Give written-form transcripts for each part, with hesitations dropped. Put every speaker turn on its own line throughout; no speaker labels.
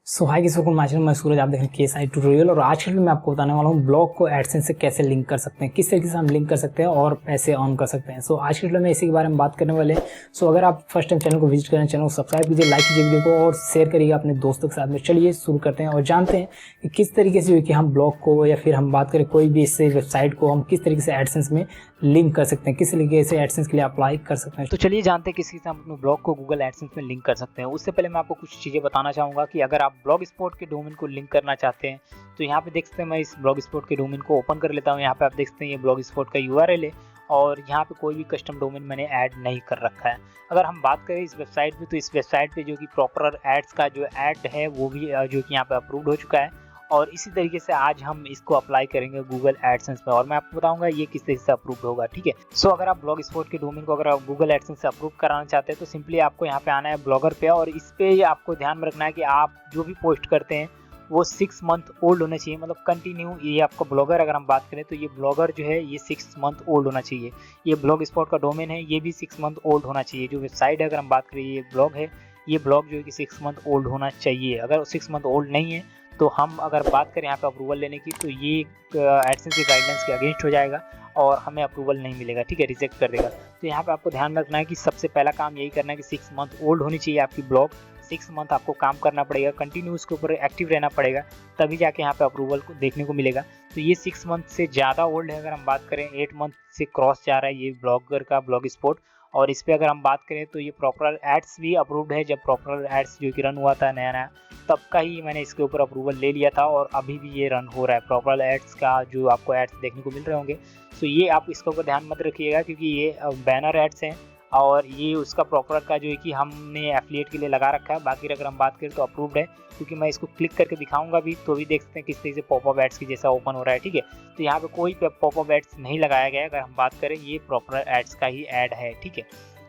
सो हाय किसी को माचल मैं सूरज, आप देख रहे हैं केएसआई ट्यूटोरियल। और आज के वीडियो में आपको बताने वाला हूँ ब्लॉग को एडसेंस से कैसे लिंक कर सकते हैं, किस तरीके से हम लिंक कर सकते हैं और पैसे ऑन कर सकते हैं। सो आज के वीडियो में इसी के बारे में बात करने वाले हैं। सो अगर आप फर्स्ट टाइम चैनल को विजिट करें, चैनल को सब्सक्राइब कीजिए, लाइक कीजिए वीडियो को और शेयर करिएगा अपने दोस्तों के साथ में। चलिए शुरू करते हैं और जानते हैं कि किस तरीके से कि हम ब्लॉग को या फिर हम बात करें कोई भी इससे वेबसाइट को हम किस तरीके से एडसेंस में लिंक कर सकते हैं, किस तरीके से एडसेंस के लिए अप्लाई कर सकते हैं।
तो चलिए जानते हैं किस तरह हम अपने ब्लॉग को गूगल एडसेंस में लिंक कर सकते हैं। उससे पहले मैं आपको कुछ चीज़ें बताना चाहूँगा कि अगर आप ब्लॉग स्पॉट के डोमेन को लिंक करना चाहते हैं तो यहाँ पे देख सकते हैं, मैं इस ब्लॉग स्पॉट के डोमेन को ओपन कर लेता हूँ। यहाँ पे आप देख सकते हैं ये ब्लॉग स्पॉट का यूआरएल है और यहाँ पे कोई भी कस्टम डोमेन मैंने ऐड नहीं कर रखा है। अगर हम बात करें इस वेबसाइट पे, तो इस वेबसाइट पे जो कि प्रॉपर एड्स का जो ऐड है वो भी जो कि यहाँ पे अप्रूव्ड हो चुका है और इसी तरीके से आज हम इसको अप्लाई करेंगे गूगल एडसेंस पे और मैं आपको बताऊंगा ये किस तरीके से अप्रूव होगा। ठीक है, सो अगर आप ब्लॉग स्पॉट के डोमेन को अगर आप गूगल एडसेंस से अप्रूव कराना चाहते हैं तो सिंपली आपको यहाँ पे आना है ब्लॉगर पे और इस पे आपको ध्यान में रखना है कि आप जो भी पोस्ट करते हैं वो 6 मंथ ओल्ड होना चाहिए, मतलब कंटिन्यू। ये आपका ब्लॉगर अगर हम बात करें तो ये ब्लॉगर जो है ये 6 मंथ ओल्ड होना चाहिए। ये ब्लॉग स्पॉट का डोमेन है, ये भी 6 मंथ ओल्ड होना चाहिए। जो वेबसाइट है अगर हम बात करें, ये ब्लॉग है, ये ब्लॉग जो है कि 6 मंथ ओल्ड होना चाहिए। अगर 6 मंथ ओल्ड नहीं है तो हम अगर बात करें यहाँ पे अप्रूवल लेने की तो ये एडसेंस के गाइडलाइंस के अगेंस्ट हो जाएगा और हमें अप्रूवल नहीं मिलेगा। ठीक है, रिजेक्ट कर देगा। तो यहाँ पे आपको ध्यान रखना है कि सबसे पहला काम यही करना है कि 6 मंथ ओल्ड होनी चाहिए आपकी ब्लॉग। 6 मंथ आपको काम करना पड़ेगा, कंटिन्यू उसके ऊपर एक्टिव रहना पड़ेगा, तभी जाके यहाँ पे अप्रूवल को देखने को मिलेगा। तो ये 6 मंथ से ज़्यादा ओल्ड है। अगर हम बात करें 8 मंथ से क्रॉस जा रहा है ये ब्लॉगर का ब्लॉग स्पॉट। और इस पर अगर हम बात करें तो ये प्रॉपर एड्स भी अप्रूव्ड है। जब प्रॉपर एड्स जो कि रन हुआ था नया नया, तब का ही मैंने इसके ऊपर अप्रूवल ले लिया था और अभी भी ये रन हो रहा है प्रॉपर एड्स का, जो आपको एड्स देखने को मिल रहे होंगे। तो ये आप इसके ऊपर ध्यान मत रखिएगा क्योंकि ये बैनर एड्स हैं और ये उसका प्रॉपर का जो है कि हमने एफिलिएट के लिए लगा रखा है। बाकी अगर हम बात करें तो अप्रूव्ड है, क्योंकि मैं इसको क्लिक करके दिखाऊंगा भी तो भी देख सकते हैं किस तरीके से पॉपअप एड्स की जैसा ओपन हो रहा है। ठीक है, तो यहाँ पे कोई पॉपअप एड्स नहीं लगाया गया है। अगर हम बात करें ये प्रॉपर एड्स का ही ऐड है। ठीक है,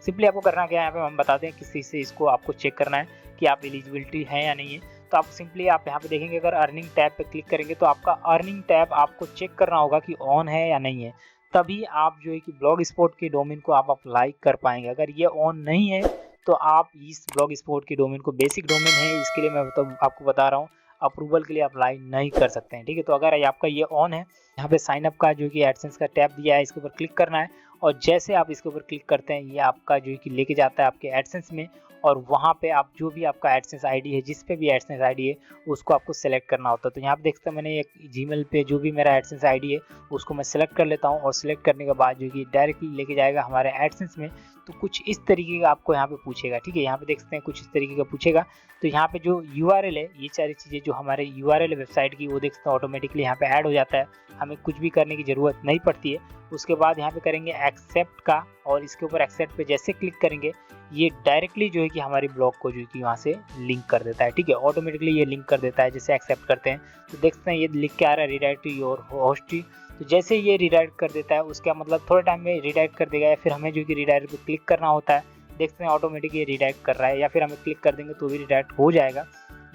सिंपली आपको करना क्या है, यहाँ पे हम बताते हैं किस तरीके से इसको आपको चेक करना है कि आप एलिजिबिलिटी है या नहीं है। तो आप सिंपली आप यहाँ पे देखेंगे, अगर अर्निंग टैब पे क्लिक करेंगे तो आपका अर्निंग टैब आपको चेक करना होगा कि ऑन है या नहीं है, तभी आप जो है कि ब्लॉग स्पॉट के डोमेन को आप अप्लाई कर पाएंगे। अगर ये ऑन नहीं है तो आप इस ब्लॉग स्पॉट के डोमेन को, बेसिक डोमेन है इसके लिए मैं तो आपको बता रहा हूँ, अप्रूवल के लिए अप्लाई नहीं कर सकते हैं। ठीक है, तो अगर आपका ये ऑन है, यहाँ पे साइन अप का जो कि एडसेंस का टैब दिया है इसके ऊपर क्लिक करना है और जैसे आप इसके ऊपर क्लिक करते हैं ये आपका जो है कि लेके जाता है आपके एडसेंस में और वहाँ पे आप जो भी आपका एडसेंस आईडी है, जिस पे भी एडसेंस आईडी है उसको आपको सेलेक्ट करना होता है। तो यहाँ पे देखते हैं मैंने एक जीमेल पे जो भी मेरा एडसेंस आईडी है उसको मैं सेलेक्ट कर लेता हूँ और सेलेक्ट करने के बाद जो कि डायरेक्टली लेके जाएगा हमारे एडसेंस में। तो कुछ इस तरीके का आपको यहाँ पे पूछेगा। ठीक है, यहाँ पे देख सकते हैं कुछ इस तरीके का पूछेगा। तो यहाँ पे जो यूआरएल है, ये सारी चीज़ें जो हमारे यूआरएल है वेबसाइट की, वो देख सकते हैं ऑटोमेटिकली यहाँ पे ऐड हो जाता है, हमें कुछ भी करने की ज़रूरत नहीं पड़ती है। उसके बाद यहाँ पे करेंगे एक्सेप्ट का और इसके ऊपर एक्सेप्ट पे जैसे क्लिक करेंगे ये डायरेक्टली जो है कि हमारी ब्लॉग को जो है कि वहाँ से लिंक कर देता है। ठीक है, ऑटोमेटिकली ये लिंक कर देता है जैसे एक्सेप्ट करते हैं। तो देख सकते हैं ये लिख के आ रहा है रिडायरेक्ट टू योर होस्ट। तो जैसे ये रिडायरेक्ट कर देता है उसका मतलब थोड़े टाइम में रिडायरेक्ट कर देगा, या फिर हमें जो कि रिडायरेक्ट पे क्लिक करना होता है। देखते हैं ऑटोमेटिक ये रिडायरेक्ट कर रहा है, या फिर हमें क्लिक कर देंगे तो भी रिडायरेक्ट हो जाएगा,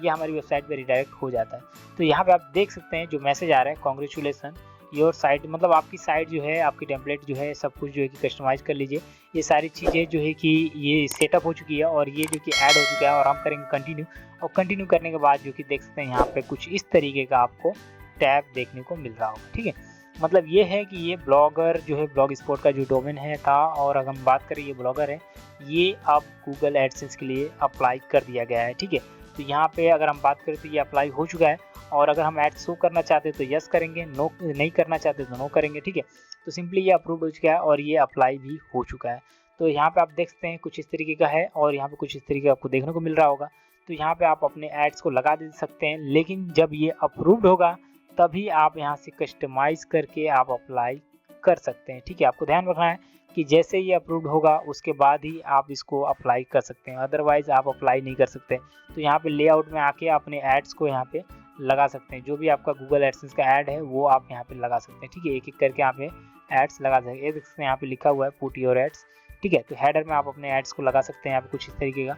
ये हमारी वेबसाइट पे रिडायरेक्ट हो जाता है। तो यहाँ पे आप देख सकते हैं जो मैसेज आ रहा है, कॉन्ग्रेचुलेसन योर साइट, मतलब आपकी साइट जो है, आपकी टेम्पलेट जो है, सब कुछ जो है कि कस्टमाइज कर लीजिए। ये सारी चीज़ें जो है कि ये सेटअप हो चुकी है और ये जो कि ऐड हो चुका है और हम करेंगे कंटिन्यू। और कंटिन्यू करने के बाद जो कि देख सकते हैं यहाँ पे कुछ इस तरीके का आपको टैब देखने को मिल रहा होगा। ठीक है, मतलब ये है कि ये ब्लॉगर जो है, ब्लॉग स्पॉट का जो डोमेन है था, और अगर हम बात करें ये ब्लॉगर है, ये अब गूगल एडसेंस के लिए अप्लाई कर दिया गया है। ठीक है, तो यहाँ पे अगर हम बात करें तो ये अप्लाई हो चुका है और अगर हम ऐड शो करना चाहते हैं तो यस करेंगे, नो नहीं करना चाहते तो नो करेंगे। ठीक है, तो सिंपली ये अप्रूव हो चुका है और ये अप्लाई भी हो चुका है। तो यहाँ पे आप देख सकते हैं कुछ इस तरीके का है और यहाँ पे कुछ इस तरीके का आपको देखने को मिल रहा होगा। तो यहाँ पे आप अपने एड्स को लगा दे सकते हैं, लेकिन जब ये अप्रूव्ड होगा तभी आप यहाँ से कस्टमाइज करके आप अप्लाई कर सकते हैं। ठीक है, आपको ध्यान रखना है कि जैसे ये अप्रूव्ड होगा उसके बाद ही आप इसको अप्लाई कर सकते हैं, अदरवाइज आप अप्लाई नहीं कर सकते। तो यहाँ पे लेआउट में आके अपने एड्स को यहाँ पे लगा सकते हैं, जो भी आपका गूगल एडसेंस का ऐड है वो आप यहाँ पे लगा सकते हैं। ठीक है, एक एक करके आप एड्स लगा सकते हैं। ये देख सकते हैं यहाँ पे लिखा हुआ है पुट योर एड्स। ठीक है, तो हेडर में आप अपने एड्स को लगा सकते हैं यहाँ पे कुछ इस तरीके का।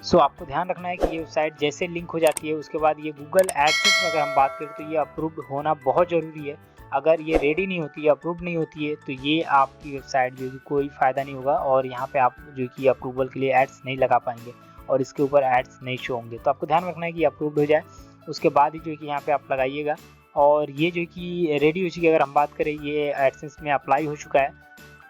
सो आपको ध्यान रखना है कि ये वेबसाइट जैसे लिंक हो जाती है उसके बाद ये गूगल एडसेंस में अगर हम बात करें तो ये अप्रूव्ड होना बहुत ज़रूरी है। अगर ये रेडी नहीं होती है, अप्रूव्ड नहीं होती है, तो ये आपकी वेबसाइट जो कि कोई फ़ायदा नहीं होगा और यहाँ पे आप जो कि अप्रूवल के लिए एड्स नहीं लगा पाएंगे। और इसके ऊपर एड्स नहीं शो होंगे। तो आपको ध्यान रखना है कि अप्रूव्ड हो जाए, उसके बाद ही जो है कि यहाँ पे आप लगाइएगा। और ये जो है कि रेडी हो चुकी है। अगर हम बात करें, ये एडसेंस में अप्लाई हो चुका है।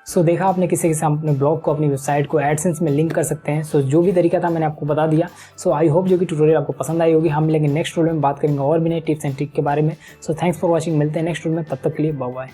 सो देखा आपने किसी के साथ अपने ब्लॉग को, अपनी वेबसाइट को एडसेंस में लिंक कर सकते हैं। सो जो भी तरीका था मैंने आपको बता दिया। सो आई होप जो कि ट्यूटोरियल आपको पसंद आई होगी। हम लेकिन नेक्स्ट वीडियो में बात करेंगे और भी नए टिप्स एंड ट्रिक के बारे में। So thanks for watching. मिलते हैं नेक्स्ट वीडियो में, तब तक के लिए बाय बाय।